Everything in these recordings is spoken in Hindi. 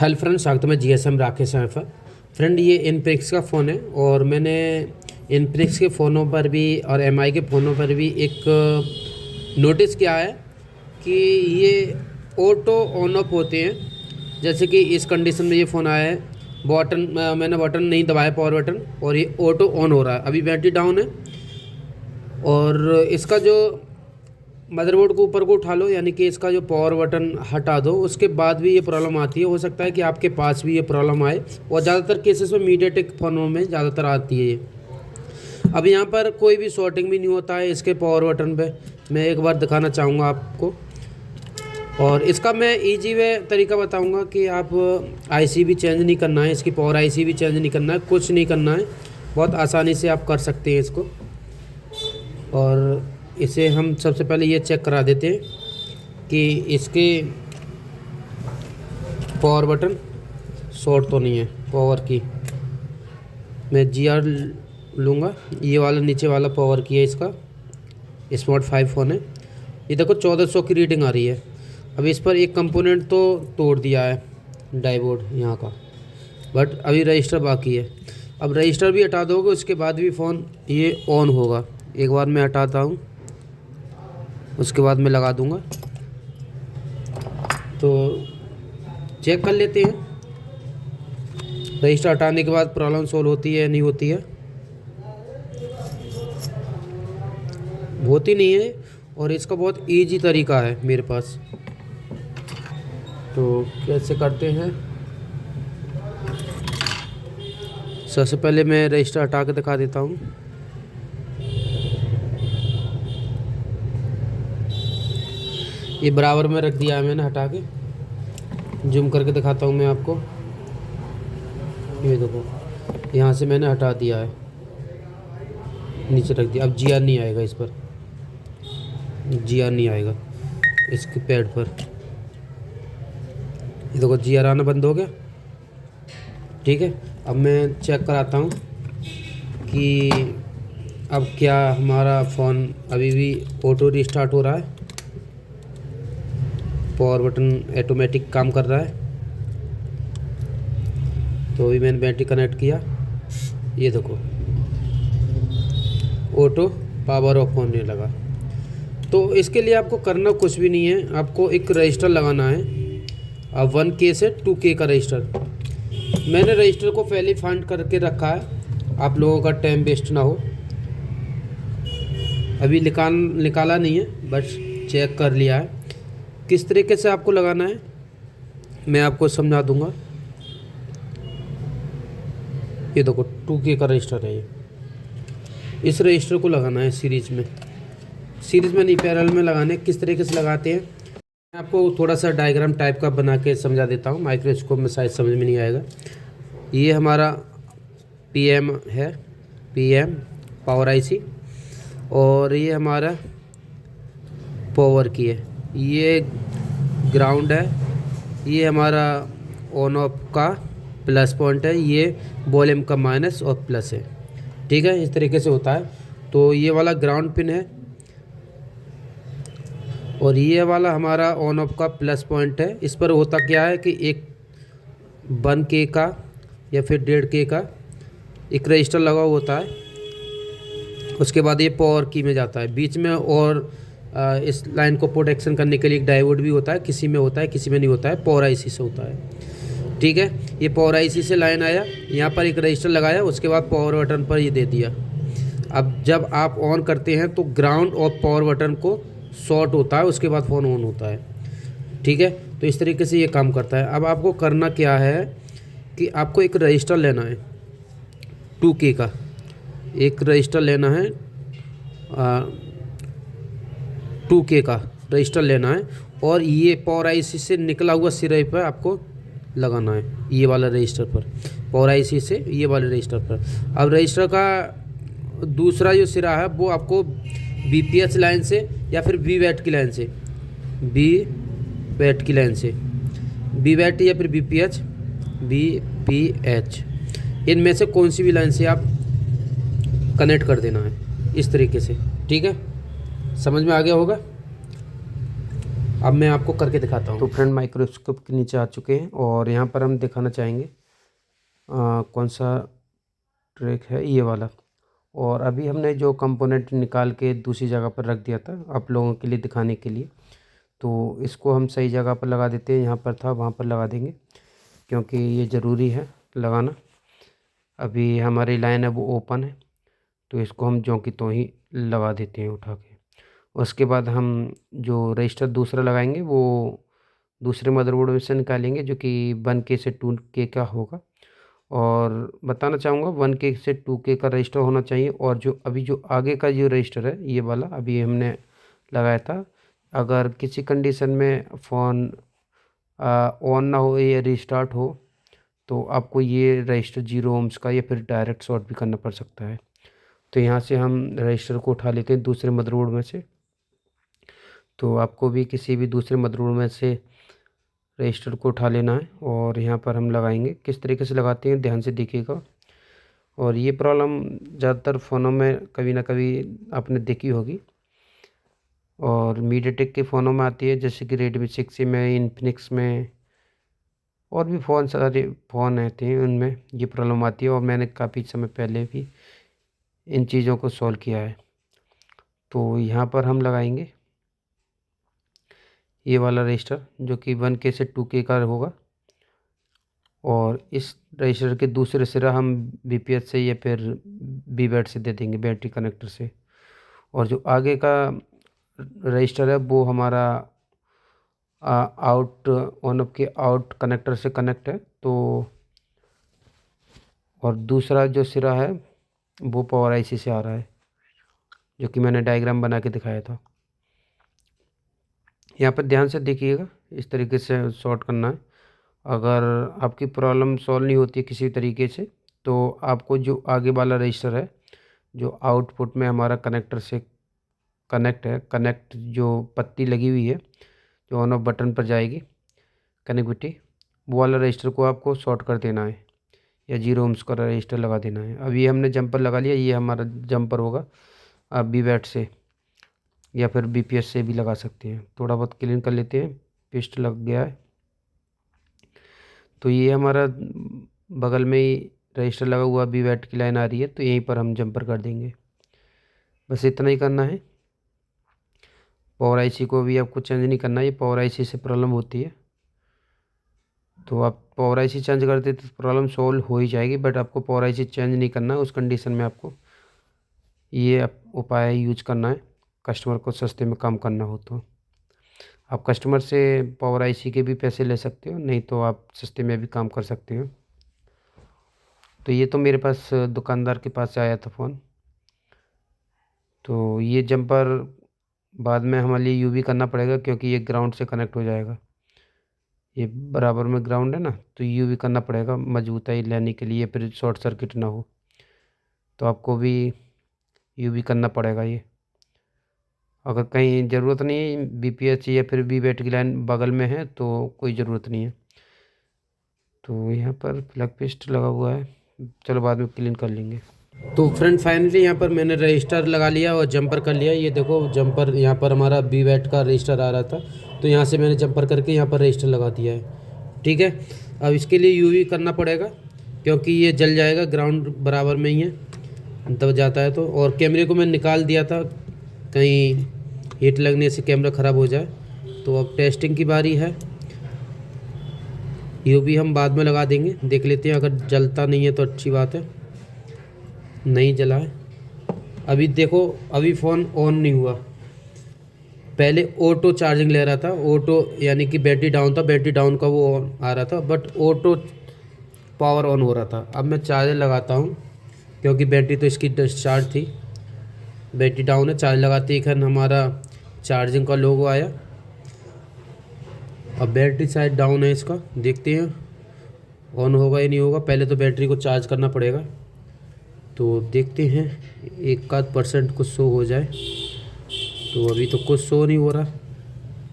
हेलो फ्रेंड, स्वागत है GSM राकेश है। फ्रेंड, ये इनफिनिक्स का फ़ोन है और मैंने इनफिनिक्स के फ़ोनों पर भी और MI के फ़ोनों पर भी एक नोटिस किया है कि ये ऑटो ऑन ऑफ होते हैं। जैसे कि इस कंडीशन में ये फ़ोन आया है, मैंने बटन नहीं दबाया, पावर बटन, और ये ऑटो ऑन हो रहा है। अभी बैटरी डाउन है और इसका जो मदरबोर्ड को ऊपर को उठा लो, यानी कि इसका जो पावर बटन हटा दो, उसके बाद भी ये प्रॉब्लम आती है। हो सकता है कि आपके पास भी ये प्रॉब्लम आए और ज़्यादातर केसेस में मीडियाटेक फ़ोनों में ज़्यादातर आती है ये। अब यहाँ पर कोई भी शॉर्टिंग भी नहीं होता है इसके पावर बटन पे। मैं एक बार दिखाना चाहूँगा आपको, और इसका मैं ईजी वे तरीका बताऊँगा कि आप IC भी चेंज नहीं करना है, इसकी पावर IC भी चेंज नहीं करना है, कुछ नहीं करना है। बहुत आसानी से आप कर सकते हैं इसको। और इसे हम सबसे पहले ये चेक करा देते हैं कि इसके पावर बटन शॉर्ट तो नहीं है। पावर की मैं GR लूँगा, ये वाला नीचे वाला पावर की है इसका। स्मार्ट 5 फ़ोन है। ये देखो 1400 की रीडिंग आ रही है। अब इस पर एक कंपोनेंट तो तोड़ दिया है, डाईबोर्ड यहाँ का, बट अभी रजिस्टर बाकी है। अब रजिस्टर भी हटा दोगे उसके बाद भी फ़ोन ये ऑन होगा। एक बार मैं हटाता हूँ, उसके बाद मैं लगा दूंगा, तो चेक कर लेते हैं रजिस्टर हटाने के बाद प्रॉब्लम सोल्व होती है नहीं होती है। होती नहीं है, और इसका बहुत इजी तरीका है मेरे पास। तो कैसे करते हैं, सबसे पहले मैं रजिस्टर हटा के दिखा देता हूँ। ये बराबर में रख दिया है मैंने हटा के। जूम करके दिखाता हूँ मैं आपको। ये देखो, यहाँ से मैंने हटा दिया है, नीचे रख दिया। अब GR नहीं आएगा इस पर, GR नहीं आएगा इसके पैड पर। ये देखो GR आना बंद हो गया। ठीक है, अब मैं चेक कराता हूँ कि अब क्या हमारा फ़ोन अभी भी ऑटो रिस्टार्ट हो रहा है। पावर बटन ऑटोमेटिक काम कर रहा है। तो अभी मैंने बैटरी कनेक्ट किया, ये देखो ऑटो पावर ऑफ होने लगा। तो इसके लिए आपको करना कुछ भी नहीं है, आपको एक रजिस्टर लगाना है। अब 1K से 2K का रजिस्टर। मैंने रजिस्टर को पहले फाइंड करके रखा है, आप लोगों का टाइम वेस्ट ना हो। अभी निकाला नहीं है, बस चेक कर लिया है। किस तरीके से आपको लगाना है मैं आपको समझा दूंगा। ये देखो 2K का रजिस्टर है ये। इस रजिस्टर को लगाना है सीरीज में नहीं, पैरेलल में लगाने। किस तरीके से लगाते हैं मैं आपको थोड़ा सा डायग्राम टाइप का बना के समझा देता हूँ। माइक्रोस्कोप में शायद समझ में नहीं आएगा। ये हमारा PM है, PM पावर IC, और ये हमारा पावर की है। ये ग्राउंड है, ये हमारा ऑन ऑफ का प्लस पॉइंट है, ये वॉल्यूम का माइनस और प्लस है। ठीक है, इस तरीके से होता है। तो ये वाला ग्राउंड पिन है और ये वाला हमारा ऑन ऑफ का प्लस पॉइंट है। इस पर होता क्या है कि एक 1K का या फिर 1.5K का एक रजिस्टर लगा हुआ होता है। उसके बाद ये पावर की में जाता है बीच में, और इस लाइन को प्रोटेक्शन करने के लिए एक डायोड भी होता है। किसी में होता है, किसी में नहीं होता है। पावर IC से होता है। ठीक है, ये पावर IC से लाइन आया, यहाँ पर एक रजिस्टर लगाया, उसके बाद पावर बटन पर ये दे दिया। अब जब आप ऑन करते हैं तो ग्राउंड और पावर बटन को शॉर्ट होता है, उसके बाद फ़ोन ऑन होता है। ठीक है, तो इस तरीके से ये काम करता है। अब आपको करना क्या है कि आपको एक रजिस्टर लेना है 2K का। एक रजिस्टर लेना है 2K का रजिस्टर लेना है, और ये पावर IC से निकला हुआ सिरे पर आपको लगाना है, ये वाला रजिस्टर पर, पावर IC से ये वाले रजिस्टर पर। अब रजिस्टर का दूसरा जो सिरा है वो आपको BPH लाइन से या फिर VWAT की लाइन से, VWAT की लाइन से, VWAT या फिर BPH, इनमें से कौन सी भी लाइन से आप कनेक्ट कर देना है इस तरीके से। ठीक है, समझ में आ गया होगा। अब मैं आपको करके दिखाता हूँ। तो फ्रेंड माइक्रोस्कोप के नीचे आ चुके हैं और यहाँ पर हम दिखाना चाहेंगे कौन सा ट्रैक है, ये वाला। और अभी हमने जो कंपोनेंट निकाल के दूसरी जगह पर रख दिया था आप लोगों के लिए दिखाने के लिए, तो इसको हम सही जगह पर लगा देते हैं। यहाँ पर था वहाँ पर लगा देंगे क्योंकि ये ज़रूरी है लगाना। अभी हमारी लाइन है वो ओपन है, तो इसको हम ज्यों की त्यों ही लगा देते हैं उठा के। उसके बाद हम जो रजिस्टर दूसरा लगाएंगे वो दूसरे मदरबोर्ड में से निकालेंगे जो कि 1K से 2K का होगा। और बताना चाहूँगा 1K से 2K का रजिस्टर होना चाहिए। और जो अभी जो आगे का जो रजिस्टर है ये वाला अभी हमने लगाया था, अगर किसी कंडीशन में फ़ोन ऑन ना हो या रिस्टार्ट हो तो आपको ये रजिस्टर 0 ohms का या फिर डायरेक्ट शॉर्ट भी करना पड़ सकता है। तो यहाँ से हम रजिस्टर को उठा लेते हैं दूसरे मदरबोर्ड में से। तो आपको भी किसी भी दूसरे मदरबोर्ड में से रजिस्टर को उठा लेना है और यहाँ पर हम लगाएंगे। किस तरीके से लगाते हैं ध्यान से देखिएगा। और ये प्रॉब्लम ज़्यादातर फ़ोनों में कभी ना कभी आपने देखी होगी और मीडियाटेक के फ़ोनों में आती है, जैसे कि रेडमी 6 में, इन्फिनिक्स में और भी फ़ोन सारे फ़ोन आते हैं उनमें ये प्रॉब्लम आती है। और मैंने काफ़ी समय पहले भी इन चीज़ों को सॉल्व किया है। तो यहाँ पर हम लगाएंगे ये वाला रजिस्टर जो कि 1K से 2K का होगा। और इस रजिस्टर के दूसरे सिरा हम BPS से या फिर BBAT से दे देंगे, बैटरी कनेक्टर से। और जो आगे का रजिस्टर है वो हमारा आउट ऑन ऑफ के आउट कनेक्टर से कनेक्ट है। तो और दूसरा जो सिरा है वो पावर IC से आ रहा है, जो कि मैंने डायग्राम बना के दिखाया था। यहाँ पर ध्यान से देखिएगा, इस तरीके से शॉर्ट करना है। अगर आपकी प्रॉब्लम सॉल्व नहीं होती है किसी तरीके से तो आपको जो आगे वाला रजिस्टर है जो आउटपुट में हमारा कनेक्टर से कनेक्ट है, कनेक्ट जो पत्ती लगी हुई है जो ऑन ऑफ बटन पर जाएगी कनेक्टिविटी, वो वाला रजिस्टर को आपको शॉर्ट कर देना है या 0 ohms का रजिस्टर लगा देना है। अब ये हमने जंपर लगा लिया, ये हमारा जंपर होगा। आप BBAT से या फिर BPS से भी लगा सकते हैं। थोड़ा बहुत क्लीन कर लेते हैं, पेस्ट लग गया है। तो ये हमारा बगल में ही रजिस्टर लगा हुआ BBAT की लाइन आ रही है, तो यहीं पर हम जंपर कर देंगे। बस इतना ही करना है। पावर IC को भी आपको चेंज नहीं करना है, ये पावर IC से प्रॉब्लम होती है। तो आप पावर IC चेंज कर देते तो प्रॉब्लम सॉल्व हो ही जाएगी, बट आपको पावर IC चेंज नहीं करना है। उस कंडीशन में आपको ये उपाय यूज करना है कस्टमर को सस्ते में काम करना हो तो। आप कस्टमर से पावर IC के भी पैसे ले सकते हो, नहीं तो आप सस्ते में भी काम कर सकते हो। तो ये तो मेरे पास दुकानदार के पास से आया था फ़ोन। तो ये जंपर बाद में हमारे लिए UV करना पड़ेगा क्योंकि ये ग्राउंड से कनेक्ट हो जाएगा। ये बराबर में ग्राउंड है ना, तो UV करना पड़ेगा मजबूताई लेने के लिए, फिर शॉर्ट सर्किट ना हो। तो आपको भी UV करना पड़ेगा ये। अगर कहीं ज़रूरत नहीं है BPS या फिर BBAT की लाइन बगल में है तो कोई ज़रूरत नहीं है। तो यहाँ पर प्लग पेस्ट लगा हुआ है, चलो बाद में क्लीन कर लेंगे। तो फ्रेंड फाइनली यहाँ पर मैंने रजिस्टर लगा लिया और जंपर कर लिया। ये देखो जंपर यहाँ पर हमारा BBAT का रजिस्टर आ रहा था, तो यहाँ से मैंने जंपर करके यहाँ पर रजिस्टर लगा दिया है। ठीक है, अब इसके लिए UV करना पड़ेगा क्योंकि ये जल जाएगा, ग्राउंड बराबर में ही है दब जाता है तो। और कैमरे को मैं निकाल दिया था, कहीं हीट लगने से कैमरा ख़राब हो जाए। तो अब टेस्टिंग की बारी है। UV हम बाद में लगा देंगे, देख लेते हैं। अगर जलता नहीं है तो अच्छी बात है, नहीं जला है। अभी देखो अभी फ़ोन ऑन नहीं हुआ, पहले ऑटो चार्जिंग ले रहा था। ऑटो यानी कि बैटरी डाउन था, बैटरी डाउन का वो ऑन आ रहा था, बट ऑटो पावर ऑन हो रहा था। अब मैं चार्जर लगाता हूँ क्योंकि बैटरी तो इसकी डिस्चार्ज थी, बैटरी डाउन है। चार्ज लगाते ही खैर हमारा चार्जिंग का लोगो आया। अब बैटरी शायद डाउन है इसका, देखते हैं ऑन होगा या नहीं होगा। पहले तो बैटरी को चार्ज करना पड़ेगा, तो देखते हैं 1% कुछ शो हो जाए। तो अभी तो कुछ शो नहीं हो रहा,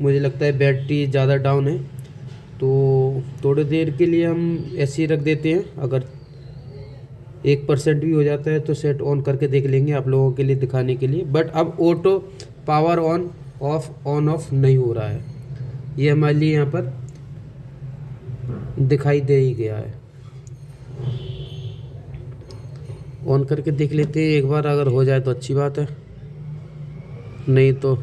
मुझे लगता है बैटरी ज़्यादा डाउन है। तो थोड़ी देर के लिए हम ऐसे ही रख देते हैं, अगर 1% भी हो जाता है तो सेट ऑन करके देख लेंगे आप लोगों के लिए दिखाने के लिए। बट अब ऑटो पावर ऑन ऑफ नहीं हो रहा है। ये हमारे लिए यहाँ पर दिखाई दे ही गया है। ऑन करके देख लेते हैं एक बार, अगर हो जाए तो अच्छी बात है, नहीं तो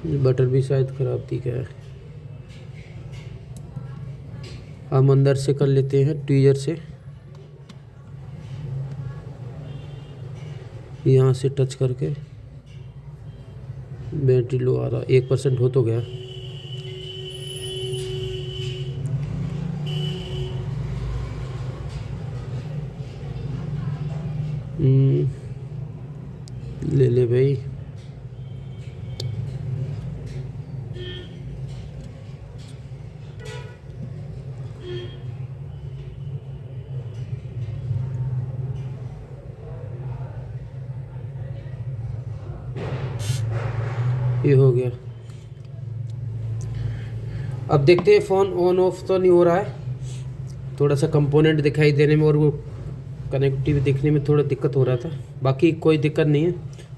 बटन भी शायद ख़राब थी क्या है। हम अंदर से कर लेते हैं ट्वीजर से, यहाँ से टच करके। बैटरी लो आ रहा, 1% हो तो गया। ले ले भाई। ये हो गया। अब देखते हैं फ़ोन ऑन ऑफ तो नहीं हो रहा है, थोड़ा सा कंपोनेंट दिखाई देने में और वो कनेक्टिविटी देखने में थोड़ा दिक्कत हो रहा था। बाकी कोई दिक्कत नहीं है,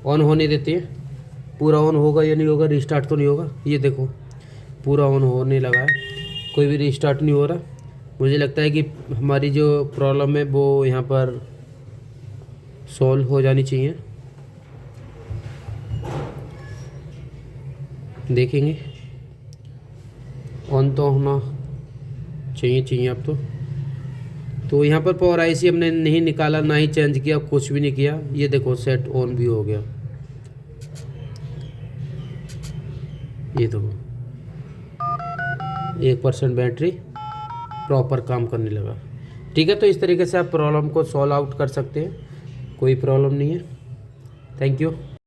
ऑन होने देते हैं। पूरा ऑन होगा या नहीं होगा, रिस्टार्ट तो नहीं होगा। ये देखो पूरा ऑन होने लगा है, कोई भी रिस्टार्ट नहीं हो रहा। मुझे लगता है कि हमारी जो प्रॉब्लम है वो यहाँ पर सॉल्व हो जानी चाहिए। देखेंगे, ऑन तो होना चाहिए अब तो यहाँ पर पावर आईसी हमने नहीं निकाला, ना ही चेंज किया, कुछ भी नहीं किया। ये देखो सेट ऑन भी हो गया। ये देखो 1% बैटरी प्रॉपर काम करने लगा। ठीक है, तो इस तरीके से आप प्रॉब्लम को सॉल्व आउट कर सकते हैं, कोई प्रॉब्लम नहीं है। Thank you.